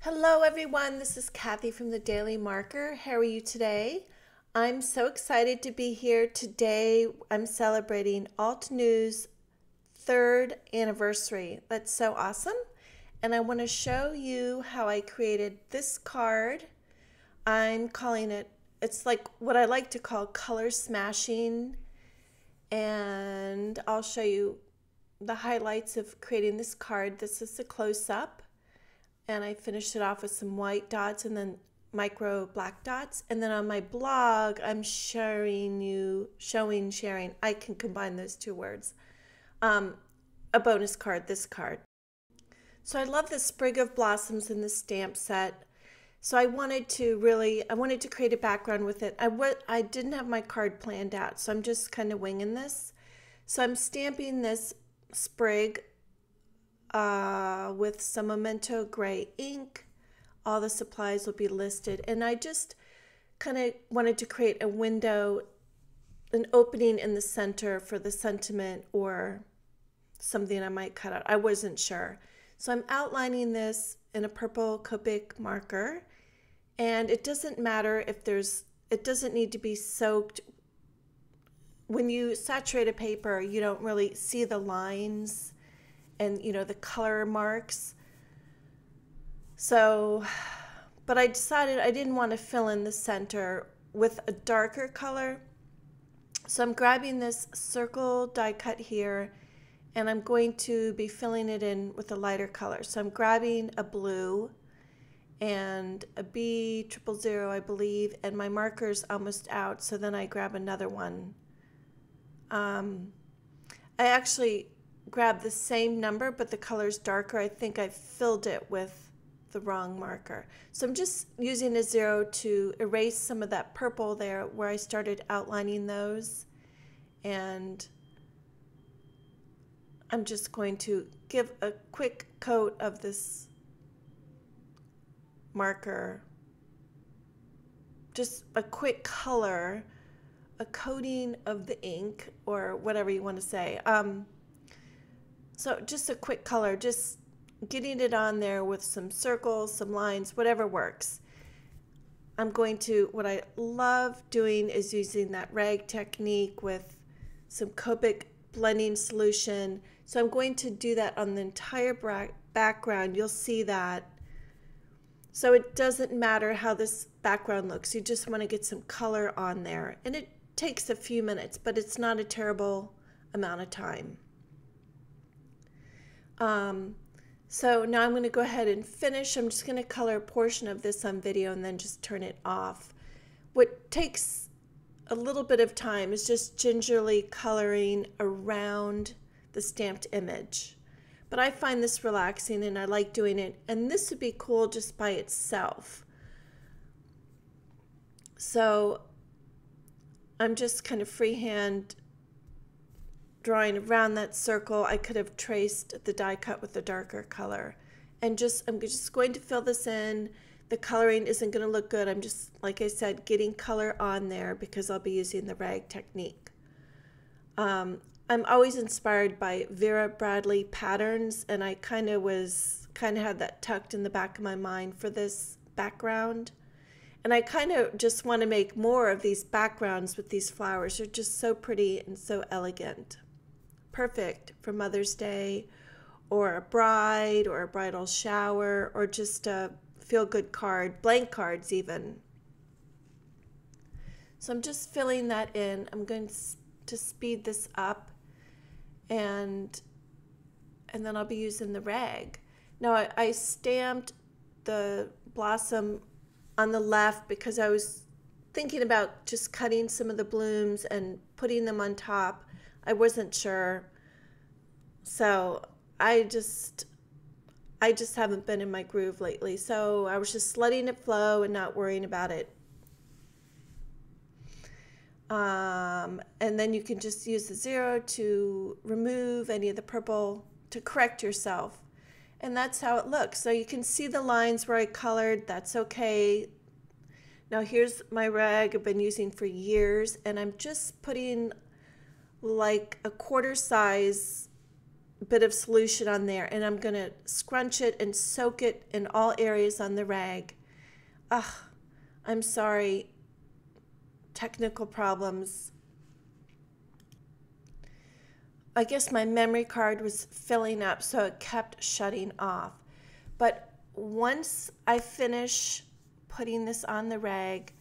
Hello everyone, this is Kathy from the Daily Marker. How are you today? I'm so excited to be here today. I'm celebrating Alt News' third anniversary. That's so awesome. And I want to show you how I created this card. I'm calling it, it's like what I like to call color smashing. And I'll show you the highlights of creating this card. This is a close-up. And I finished it off with some white dots and then micro black dots. And then on my blog, I'm sharing, I can combine those two words. A bonus card, this card. So I love the sprig of blossoms in the stamp set. So I wanted to create a background with it. I didn't have my card planned out, so I'm just kind of winging this. So I'm stamping this sprig with some Memento gray ink. All the supplies will be listed, and I just kind of wanted to create a window, an opening in the center for the sentiment or something I might cut out. I wasn't sure. So I'm outlining this in a purple Copic marker, and it doesn't matter if it doesn't need to be soaked. When you saturate a paper, you don't really see the lines and the color marks. So, but I decided I didn't want to fill in the center with a darker color. So I'm grabbing this circle die cut here, and I'm going to be filling it in with a lighter color. So I'm grabbing a blue and a B000, I believe, and my marker's almost out, so then I grab another one. I actually grab the same number, but the color's darker. I think I filled it with the wrong marker. So I'm just using a 0 to erase some of that purple there where I started outlining those. And I'm just going to give a quick coat of this marker, just a quick color, a coating of the ink, or whatever you want to say. So just a quick color, just getting it on there with some circles, some lines, whatever works. What I love doing is using that rag technique with some Copic blending solution. So I'm going to do that on the entire background. You'll see that. So it doesn't matter how this background looks. You just want to get some color on there. And it takes a few minutes, but it's not a terrible amount of time. So now I'm going to go ahead and finish. I'm just going to color a portion of this on video and then just turn it off. What takes a little bit of time is just gingerly coloring around the stamped image. But I find this relaxing and I like doing it. And this would be cool just by itself. So I'm just kind of freehand drawing around that circle. I could have traced the die cut with a darker color. And I'm just going to fill this in. The coloring isn't going to look good. I'm just, like I said, getting color on there because I'll be using the rag technique. I'm always inspired by Vera Bradley patterns, and I kind of had that tucked in the back of my mind for this background. And I kind of just want to make more of these backgrounds with these flowers. They're just so pretty and so elegant. Perfect for Mother's Day or a bride or a bridal shower or just a feel-good card, blank cards even. So I'm just filling that in. I'm going to speed this up and then I'll be using the rag. Now I stamped the blossom on the left because I was thinking about just cutting some of the blooms and putting them on top. I wasn't sure. So I just haven't been in my groove lately. So I was just letting it flow and not worrying about it. And then you can just use the 0 to remove any of the purple to correct yourself. And that's how it looks. So you can see the lines where I colored. That's okay. Now here's my rag I've been using for years, and I'm just putting like a quarter size bit of solution on there, and I'm going to scrunch it and soak it in all areas on the rag. Ugh, I'm sorry, technical problems. I guess my memory card was filling up, so it kept shutting off. But once I finish putting this on the rag,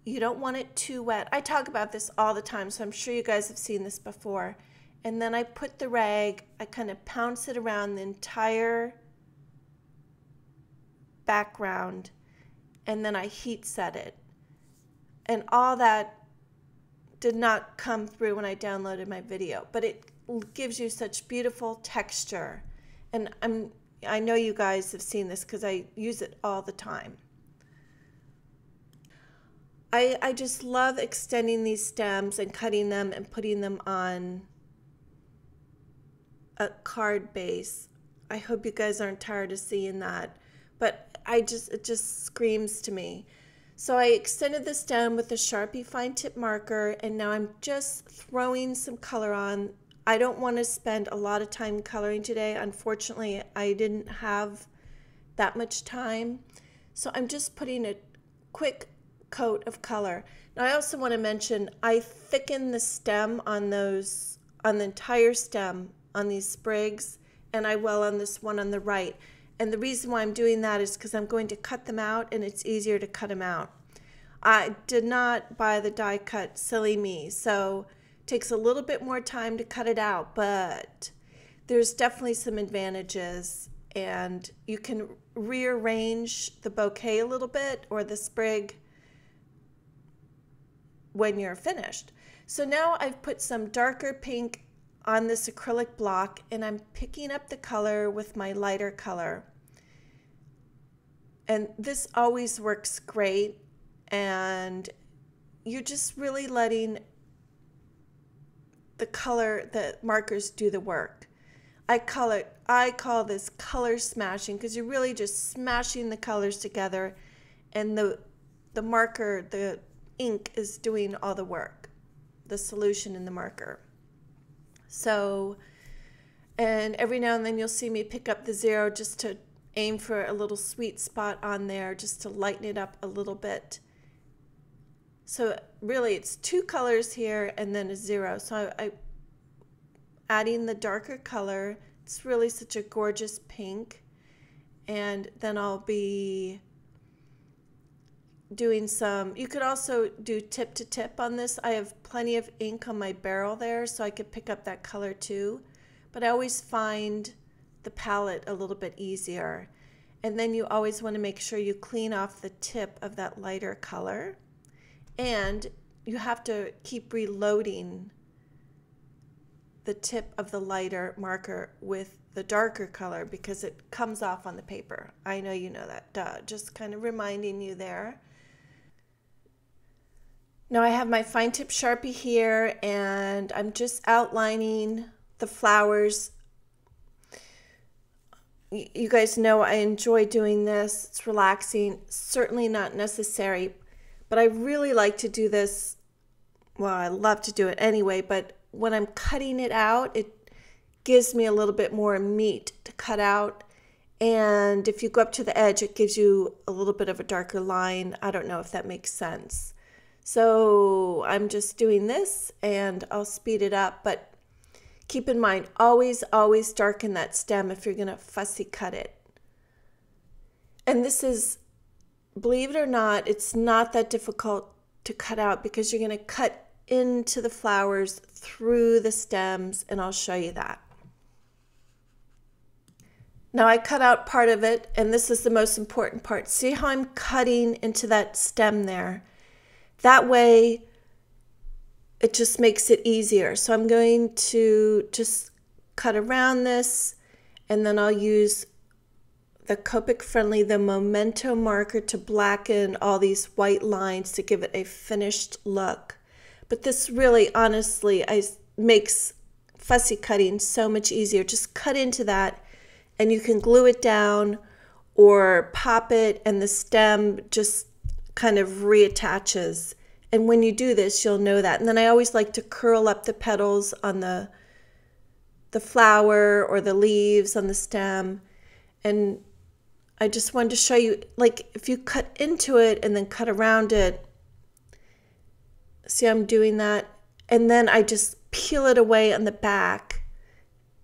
you don't want it too wet. I talk about this all the time, so I'm sure you guys have seen this before. And then I put the rag, I kind of pounce it around the entire background, and then I heat set it. And all that did not come through when I downloaded my video, but it gives you such beautiful texture. And I know you guys have seen this because I use it all the time. I just love extending these stems and cutting them and putting them on a card base. I hope you guys aren't tired of seeing that, but it just screams to me. So I extended the stem with a Sharpie fine tip marker, and now I'm just throwing some color on. I don't want to spend a lot of time coloring today. Unfortunately, I didn't have that much time. So I'm just putting a quick coat of color. Now I also want to mention I thicken the stem on the entire stem on these sprigs, and I will on this one on the right. And the reason why I'm doing that is because I'm going to cut them out, and it's easier to cut them out. I did not buy the die cut, silly me, so it takes a little bit more time to cut it out, but there's definitely some advantages, and you can rearrange the bouquet a little bit or the sprig when you're finished. So now I've put some darker pink on this acrylic block, and I'm picking up the color with my lighter color. And this always works great, and you're just really letting the markers do the work. I call this color smashing, because you're really just smashing the colors together, and the marker, the ink, is doing all the work, the solution in the marker. So, and every now and then you'll see me pick up the 0 just to aim for a little sweet spot on there, just to lighten it up a little bit. So really it's 2 colors here and then a 0. So I adding the darker color. It's really such a gorgeous pink. And then I'll be doing some, you could also do tip to tip on this. I have plenty of ink on my barrel there, so I could pick up that color too. But I always find the palette a little bit easier. And then you always want to make sure you clean off the tip of that lighter color. And you have to keep reloading the tip of the lighter marker with the darker color because it comes off on the paper. I know you know that, duh. Just kind of reminding you there. Now I have my fine tip Sharpie here, and I'm just outlining the flowers. You guys know I enjoy doing this. It's relaxing, certainly not necessary, but I really like to do this. Well, I love to do it anyway, but when I'm cutting it out, it gives me a little bit more meat to cut out. And if you go up to the edge, it gives you a little bit of a darker line. I don't know if that makes sense. So I'm just doing this, and I'll speed it up, but keep in mind, always darken that stem if you're going to fussy cut it. And this is, believe it or not, it's not that difficult to cut out because you're going to cut into the flowers through the stems, and I'll show you that. Now I cut out part of it, and this is the most important part. See how I'm cutting into that stem there? That way, it just makes it easier. So I'm going to just cut around this, and then I'll use the Copic Friendly, the Memento marker, to blacken all these white lines to give it a finished look. But this really, honestly, makes fussy cutting so much easier. Just cut into that, and you can glue it down or pop it, and the stem just kind of reattaches. And when you do this, you'll know that. And then I always like to curl up the petals on the the flower or the leaves on the stem. And I just wanted to show you, like, if you cut into it and then cut around it, see I'm doing that, and then I just peel it away on the back,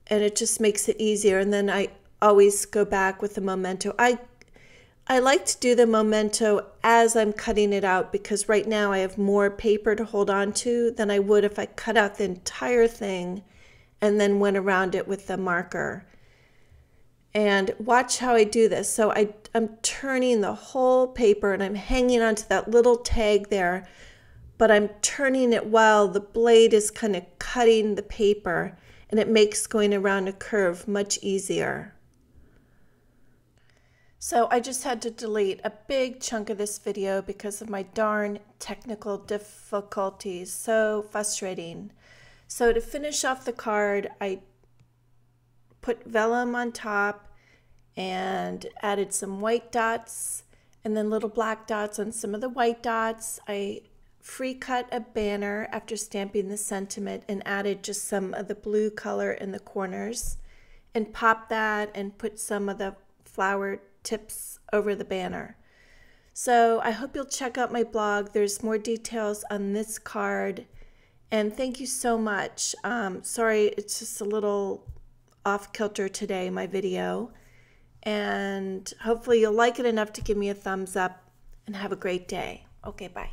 and it just makes it easier. And then I always go back with the memento. I like to do the memento as I'm cutting it out, because right now I have more paper to hold on to than I would if I cut out the entire thing and then went around it with the marker. And watch how I do this. So I'm turning the whole paper, and I'm hanging onto that little tag there, but I'm turning it while the blade is kind of cutting the paper, and it makes going around a curve much easier. So I just had to delete a big chunk of this video because of my darn technical difficulties. So frustrating. So to finish off the card, I put vellum on top and added some white dots and then little black dots on some of the white dots. I free cut a banner after stamping the sentiment and added just some of the blue color in the corners and popped that and put some of the flower tips over the banner. So I hope you'll check out my blog. There's more details on this card. And thank you so much. Sorry, it's just a little off kilter today, my video. And hopefully you'll like it enough to give me a thumbs up, and have a great day. Okay, bye.